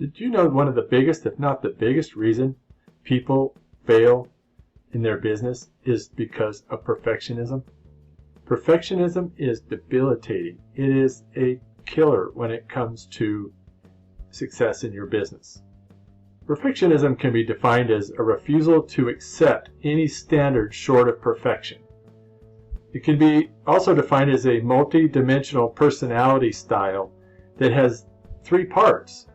Did you know one of the biggest, if not the biggest reason people fail in their business is because of perfectionism? Perfectionism is debilitating. It is a killer when it comes to success in your business. Perfectionism can be defined as a refusal to accept any standard short of perfection. It can be also defined as a multi-dimensional personality style that has three parts.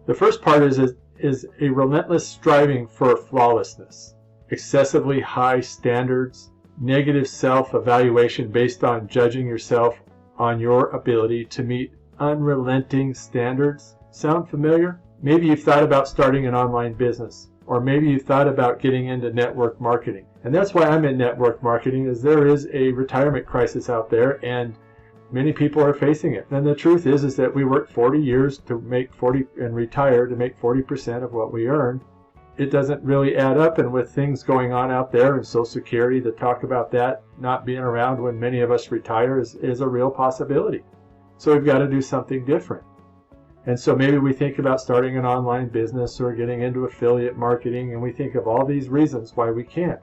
The first part is a relentless striving for flawlessness, excessively high standards, negative self-evaluation based on judging yourself on your ability to meet unrelenting standards. Sound familiar? Maybe you've thought about starting an online business, or maybe you've thought about getting into network marketing. And that's why I'm in network marketing, is there is a retirement crisis out there, and many people are facing it. And the truth is that we work 40 years to make 40 and retire to make 40% of what we earn. It doesn't really add up, and with things going on out there and Social Security, to talk about that not being around when many of us retire is a real possibility. So we've got to do something different. And so maybe we think about starting an online business or getting into affiliate marketing, and we think of all these reasons why we can't.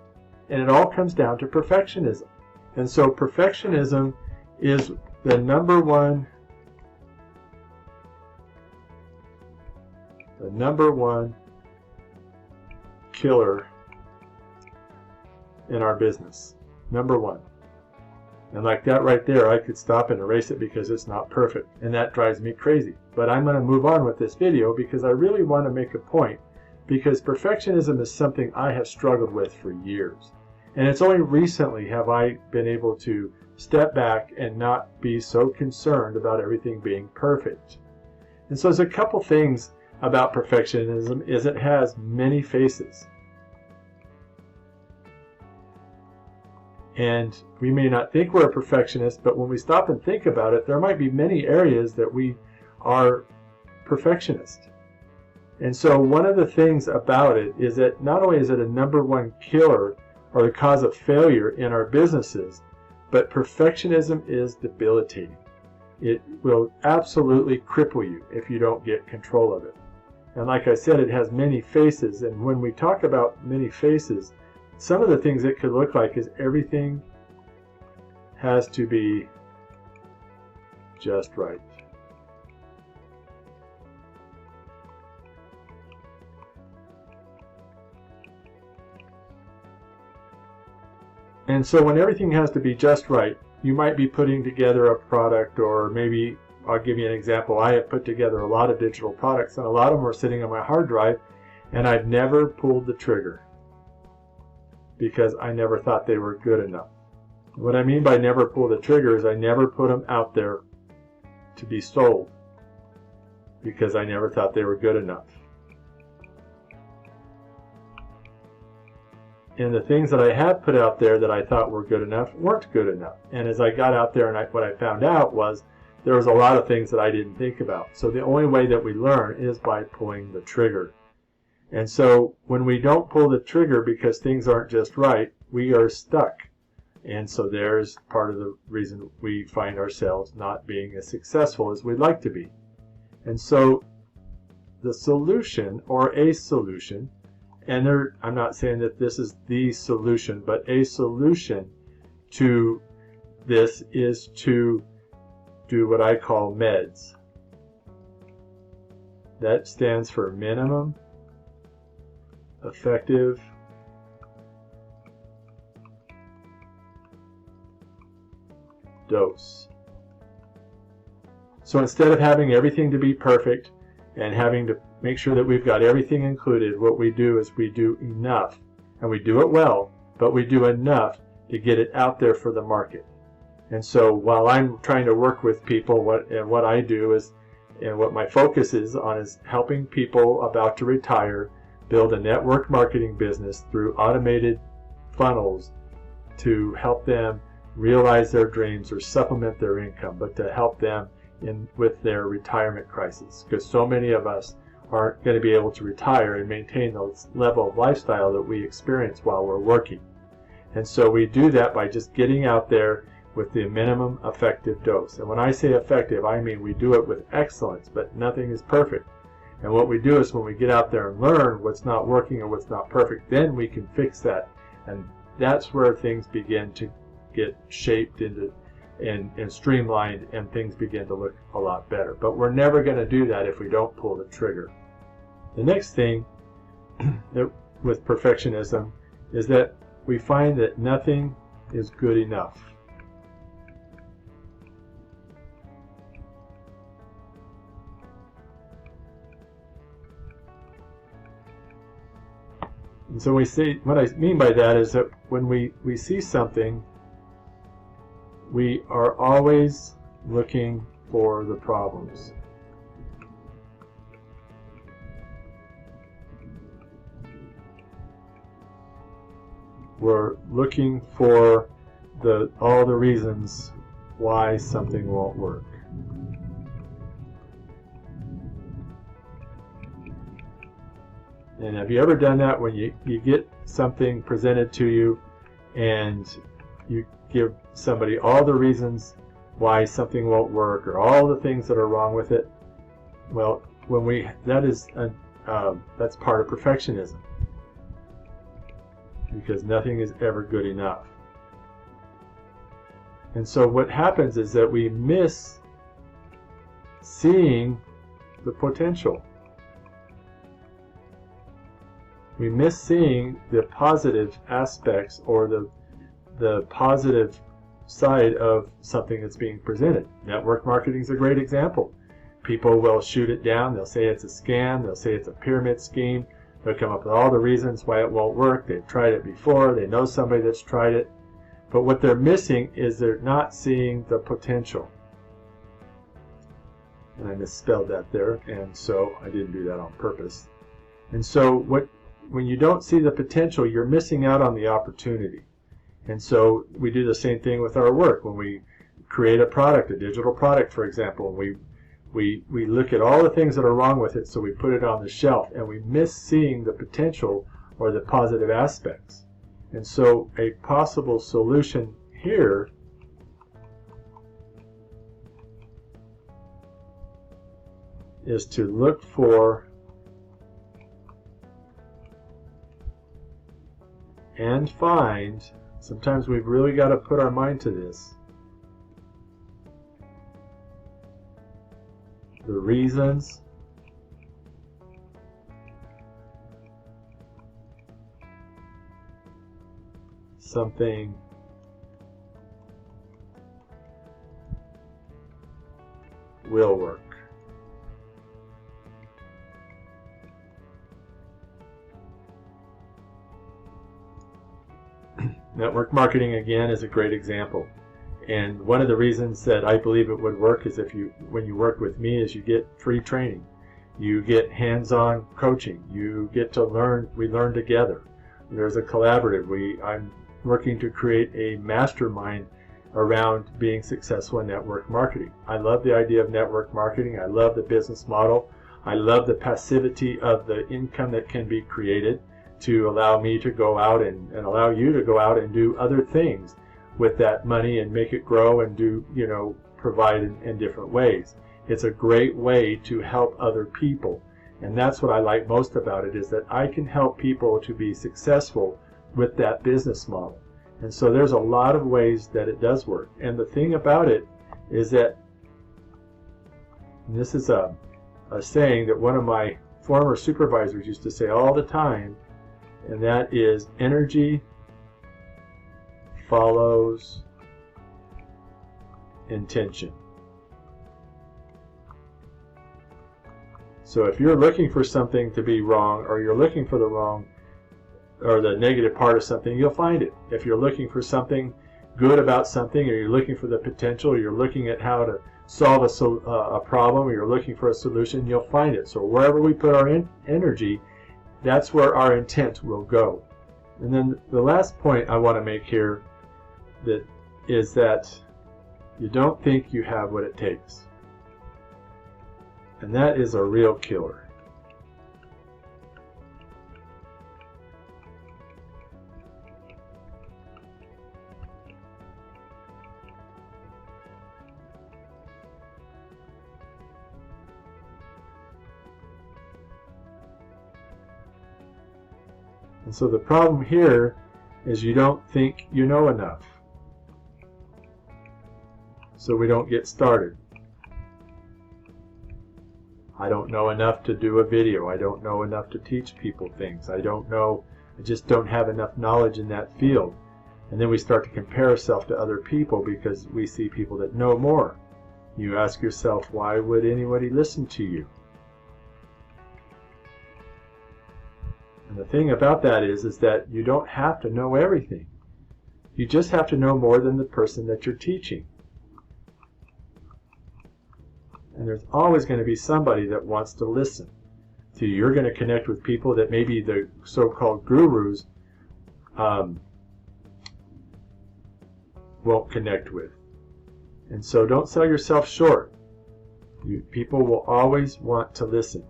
And it all comes down to perfectionism. And so perfectionism is the number one killer in our business. Number one. And like that right there, I could stop and erase it because it's not perfect, and that drives me crazy. But I'm going to move on with this video because I really want to make a point, because perfectionism is something I have struggled with for years. And it's only recently have I been able to step back and not be so concerned about everything being perfect. And so there's a couple things about perfectionism is it has many faces. And we may not think we're a perfectionist, but when we stop and think about it, there might be many areas that we are perfectionist. And so one of the things about it is that not only is it a number one killer or the cause of failure in our businesses, but perfectionism is debilitating. It will absolutely cripple you if you don't get control of it. And like I said, it has many faces, and when we talk about many faces, some of the things it could look like is everything has to be just right. And so when everything has to be just right, you might be putting together a product, or maybe, I'll give you an example, I have put together a lot of digital products, and a lot of them are sitting on my hard drive, and I've never pulled the trigger because I never thought they were good enough. What I mean by never pull the trigger is I never put them out there to be sold because I never thought they were good enough. And the things that I had put out there that I thought were good enough weren't good enough. And as I got out there, and what I found out was there was a lot of things that I didn't think about. So the only way that we learn is by pulling the trigger. And so when we don't pull the trigger because things aren't just right, we are stuck. And so there's part of the reason we find ourselves not being as successful as we'd like to be. And so the solution, or a solution, and I'm not saying that this is the solution, but a solution to this is to do what I call MEDS. That stands for minimum effective dose. So instead of having everything to be perfect and having to make sure that we've got everything included, what we do is we do enough, and we do it well, but we do enough to get it out there for the market. And so while I'm trying to work with people, what I do is, and what my focus is on, is helping people about to retire build a network marketing business through automated funnels to help them realize their dreams or supplement their income, but to help them with their retirement crisis, because so many of us aren't going to be able to retire and maintain the level of lifestyle that we experience while we're working. And so we do that by just getting out there with the minimum effective dose. And when I say effective, I mean we do it with excellence, but nothing is perfect. And what we do is when we get out there and learn what's not working or what's not perfect, then we can fix that. And that's where things begin to get shaped into and streamlined, and things begin to look a lot better. But we're never going to do that if we don't pull the trigger. The next thing with perfectionism is that we find that nothing is good enough. And so we see, what I mean by that is that when we see something, we are always looking for the problems. We're looking for all the reasons why something won't work. And have you ever done that when you get something presented to you and you give somebody all the reasons why something won't work or all the things that are wrong with it? Well, that's part of perfectionism, because nothing is ever good enough. And so what happens is that we miss seeing the potential. We miss seeing the positive aspects or the positive side of something that's being presented. Network marketing is a great example. People will shoot it down. They'll say it's a scam. They'll say it's a pyramid scheme. They'll come up with all the reasons why it won't work. They've tried it before. They know somebody that's tried it. But what they're missing is they're not seeing the potential. And I misspelled that there, and so I didn't do that on purpose. And so when you don't see the potential, you're missing out on the opportunity. And so we do the same thing with our work. When we create a product, a digital product, for example, we look at all the things that are wrong with it, so we put it on the shelf, and we miss seeing the potential or the positive aspects. And so a possible solution here is to look for and find, sometimes we've really got to put our mind to this, the reasons something will work. Network marketing, again, is a great example. And one of the reasons that I believe it would work is when you work with me, is you get free training. You get hands-on coaching. You get to learn. We learn together. There's a collaborative. I'm working to create a mastermind around being successful in network marketing. I love the idea of network marketing. I love the business model. I love the passivity of the income that can be created to allow me to go out and allow you to go out and do other things with that money and make it grow and provide in different ways. It's a great way to help other people. And that's what I like most about it, is that I can help people to be successful with that business model. And so there's a lot of ways that it does work. And the thing about it is that, and this is a saying that one of my former supervisors used to say all the time, and that is, energy follows intention. So if you're looking for something to be wrong, or you're looking for the wrong or the negative part of something, you'll find it. If you're looking for something good about something, or you're looking for the potential, or you're looking at how to solve a problem, or you're looking for a solution, you'll find it. So wherever we put our energy, that's where our intent will go. And then the last point I want to make here is that you don't think you have what it takes. And that is a real killer. And so the problem here is you don't think you know enough. So we don't get started. I don't know enough to do a video. I don't know enough to teach people things. I just don't have enough knowledge in that field. And then we start to compare ourselves to other people because we see people that know more. You ask yourself, why would anybody listen to you? And the thing about that is that you don't have to know everything. You just have to know more than the person that you're teaching. And there's always going to be somebody that wants to listen to you. You're going to connect with people that maybe the so-called gurus won't connect with. And so don't sell yourself short. People will always want to listen.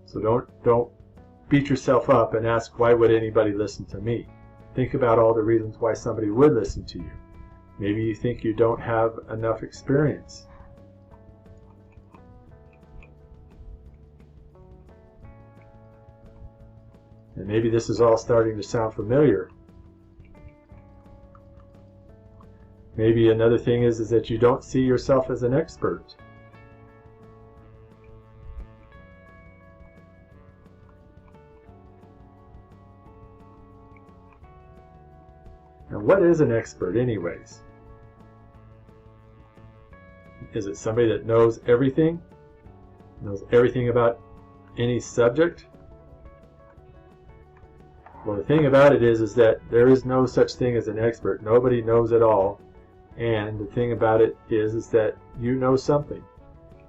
So don't beat yourself up and ask, why would anybody listen to me? Think about all the reasons why somebody would listen to you. Maybe you think you don't have enough experience. And maybe this is all starting to sound familiar. Maybe another thing is that you don't see yourself as an expert. And what is an expert anyways? Is it somebody that knows everything? Knows everything about any subject? Well, the thing about it is that there is no such thing as an expert. Nobody knows it all. And the thing about it is that you know something.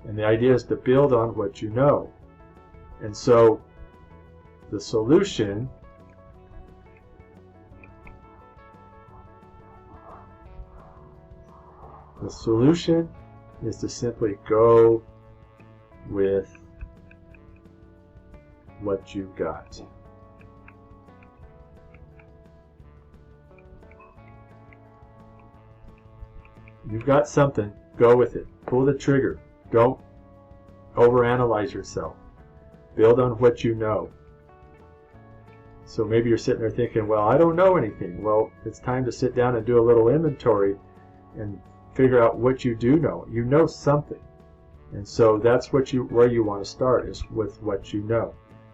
And the idea is to build on what you know. And so the solution is to simply go with what you've got. You've got something, go with it. Pull the trigger. Don't overanalyze yourself. Build on what you know. So maybe you're sitting there thinking, well, I don't know anything. Well, it's time to sit down and do a little inventory and figure out what you do know. You know something. And so that's where you want to start, is with what you know.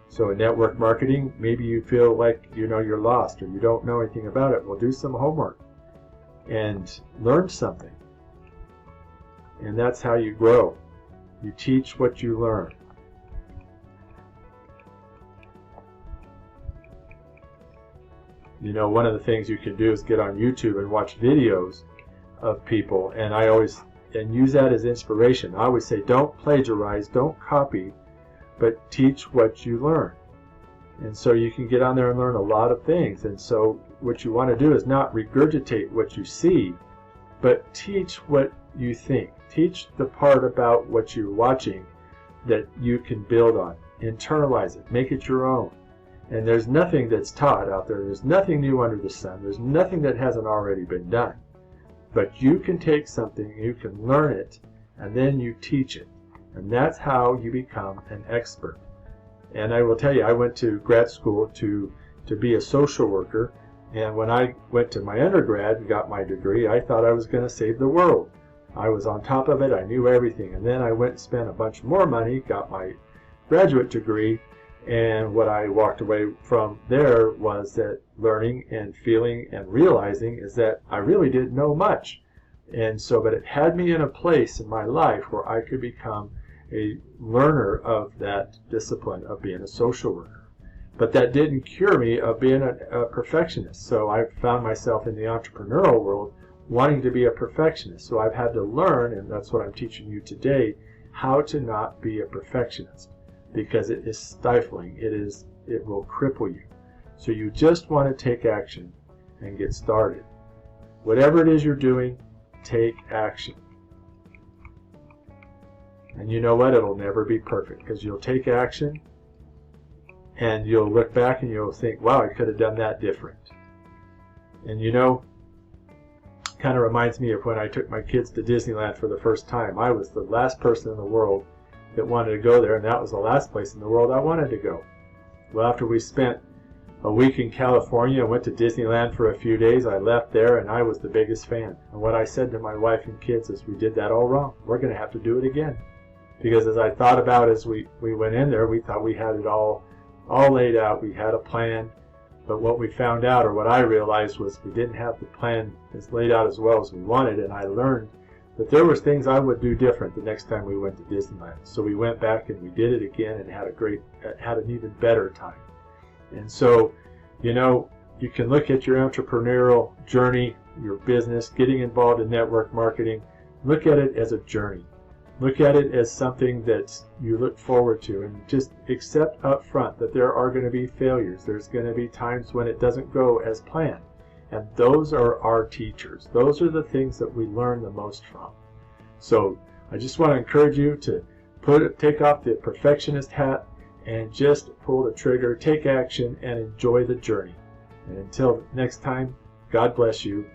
So in network marketing, maybe you feel like you're lost or you don't know anything about it. Well, do some homework and learn something. And that's how you grow. You teach what you learn. One of the things you can do is get on YouTube and watch videos of people, and I always use that as inspiration. I always say, don't plagiarize, don't copy, but teach what you learn. And so you can get on there and learn a lot of things. And so what you want to do is not regurgitate what you see, but teach what you think. Teach the part about what you're watching that you can build on. Internalize it. Make it your own. And there's nothing that's taught out there. There's nothing new under the sun. There's nothing that hasn't already been done. But you can take something, you can learn it, and then you teach it. And that's how you become an expert. And I will tell you, I went to grad school to be a social worker. And when I went to my undergrad and got my degree, I thought I was going to save the world. I was on top of it. I knew everything. And then I went and spent a bunch more money, got my graduate degree. And what I walked away from there was that learning and feeling and realizing is that I really didn't know much. And so, but it had me in a place in my life where I could become a learner of that discipline of being a social worker. But that didn't cure me of being a perfectionist. So I found myself in the entrepreneurial world wanting to be a perfectionist. So I've had to learn, and that's what I'm teaching you today, how to not be a perfectionist. Because it is stifling. It will cripple you. So you just want to take action and get started. Whatever it is you're doing, take action. And you know what? It'll never be perfect, because you'll take action and you'll look back and you'll think, wow, I could have done that different. And kind of reminds me of when I took my kids to Disneyland for the first time. I was the last person in the world that wanted to go there, and that was the last place in the world I wanted to go. Well, after we spent a week in California and went to Disneyland for a few days, I left there and I was the biggest fan. And what I said to my wife and kids is, we did that all wrong. We're going to have to do it again. Because as I thought about as we went in there, we thought we had it all laid out. We had a plan. But what we found out, or what I realized, was we didn't have the plan as laid out as well as we wanted. And I learned that there was things I would do different the next time we went to Disneyland. So we went back and we did it again and had an even better time. And so, you know, you can look at your entrepreneurial journey, your business, getting involved in network marketing. Look at it as a journey. Look at it as something that you look forward to, and just accept up front that there are going to be failures. There's going to be times when it doesn't go as planned. And those are our teachers. Those are the things that we learn the most from. So I just want to encourage you to take off the perfectionist hat and just pull the trigger, take action, and enjoy the journey. And until next time, God bless you.